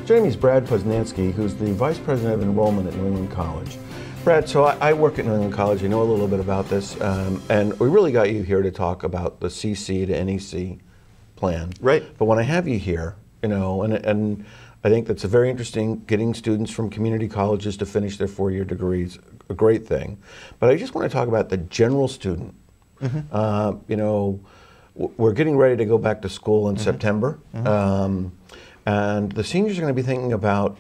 Joining me is Brad Poznanski, who's the Vice President of Enrollment at New England College. Brad, so I work at New England College. I know a little bit about this, and we really got you here to talk about the CC to NEC plan. Right. But when I have you here, you know, and I think that's a very interesting, getting students from community colleges to finish their four-year degrees, a great thing. But I just want to talk about the general student. Mm-hmm. You know, we're getting ready to go back to school in September. Mm-hmm. And the seniors are going to be thinking about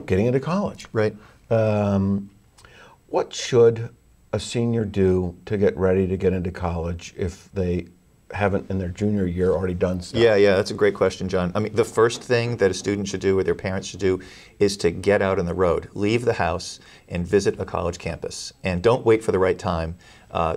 getting into college. Right. What should a senior do to get ready to get into college if they haven't in their junior year already done stuff? Yeah, that's a great question, John. I mean, the first thing that a student should do or their parents should do is to get out on the road. Leave the house and visit a college campus. And don't wait for the right time.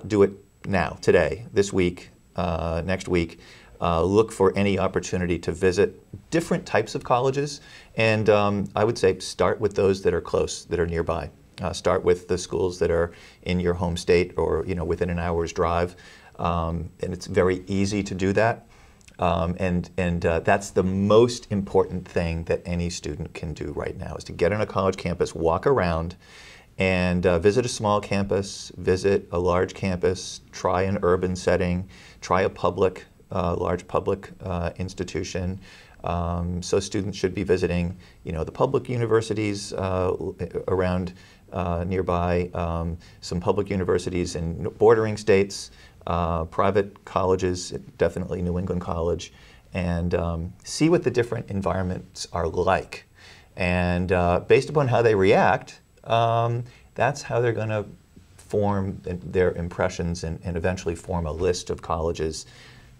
Do it now, today, this week, next week. Look for any opportunity to visit different types of colleges, and I would say start with those that are close, that are nearby. Start with the schools that are in your home state or within an hour's drive, and it's very easy to do that. And that's the most important thing that any student can do right now is to get on a college campus, walk around, and visit a small campus, visit a large campus, try an urban setting, try a public. Large public institution. So students should be visiting, the public universities around nearby, some public universities in bordering states, private colleges, definitely New England College, and see what the different environments are like. And based upon how they react, that's how they're going to form their impressions and eventually form a list of colleges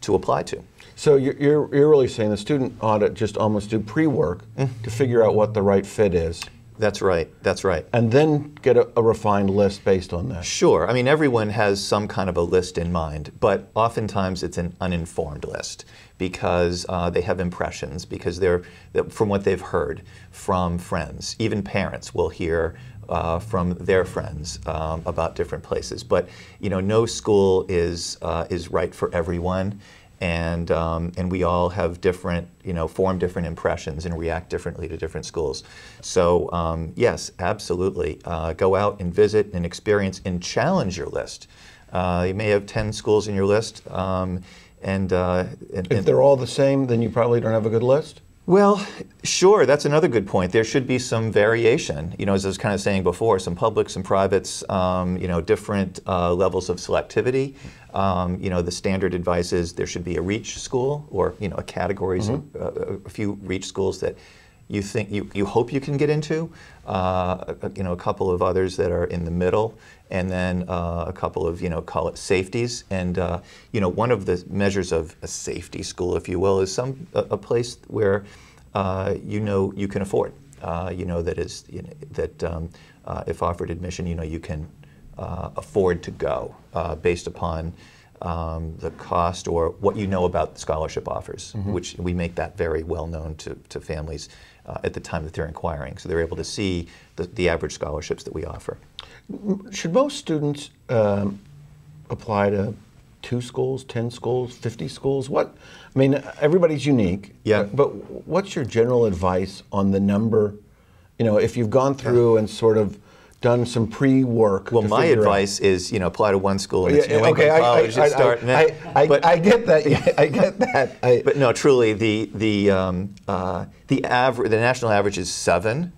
to apply to. So you're really saying the student ought to just almost do pre-work to figure out what the right fit is. That's right, that's right. And then get a refined list based on that. Sure, I mean everyone has some kind of a list in mind, but oftentimes it's an uninformed list because they have impressions, because they're from what they've heard from friends. Even parents will hear from their friends about different places. But no school is right for everyone, and we all have different, form different impressions and react differently to different schools. So yes, absolutely, go out and visit and experience and challenge your list. You may have 10 schools in your list, and if they're all the same, then you probably don't have a good list. Well, sure, that's another good point. There should be some variation, as I was kind of saying before, some publics, some privates, different levels of selectivity. The standard advice is there should be a reach school or, a categories, a few reach schools that you think, you hope you can get into, a couple of others that are in the middle, and then a couple of, call it safeties. And, one of the measures of a safety school, if you will, is a place where, you can afford, that if offered admission, you can afford to go based upon the cost or what you know about scholarship offers, which we make that very well known to families at the time that they're inquiring. So they're able to see the average scholarships that we offer. Should most students apply to 2 schools, 10 schools, 50 schools? Everybody's unique. Yeah. But what's your general advice on the number? If you've gone through and sort of done some pre-work. Well, my advice is, apply to 1 school and it's New England College. I get that. Yeah, I get that. But no, truly, the national average is 7.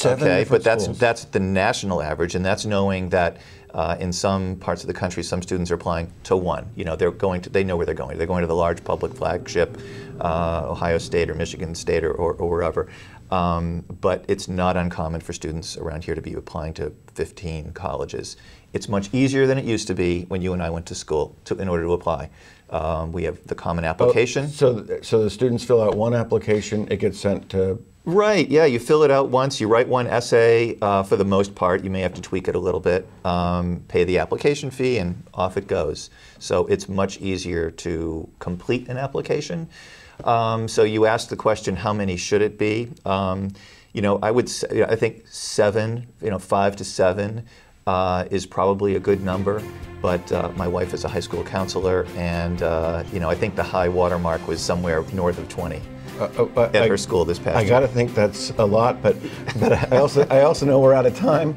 Okay, but that's the national average, and that's knowing that in some parts of the country, some students are applying to 1. They know where they're going. They're going to the large public flagship, Ohio State or Michigan State or wherever. But it's not uncommon for students around here to be applying to 15 colleges. It's much easier than it used to be when you and I went to school in order to apply. We have the common application. So the students fill out 1 application, it gets sent to... Right, yeah, you fill it out once, you write 1 essay for the most part. You may have to tweak it a little bit, pay the application fee, and off it goes. So it's much easier to complete an application. So you asked the question, how many should it be? I would say, I think 7, 5 to 7 is probably a good number. But my wife is a high school counselor, and I think the high watermark was somewhere north of 20 at her school this past year. I got to think that's a lot, but I also know we're out of time.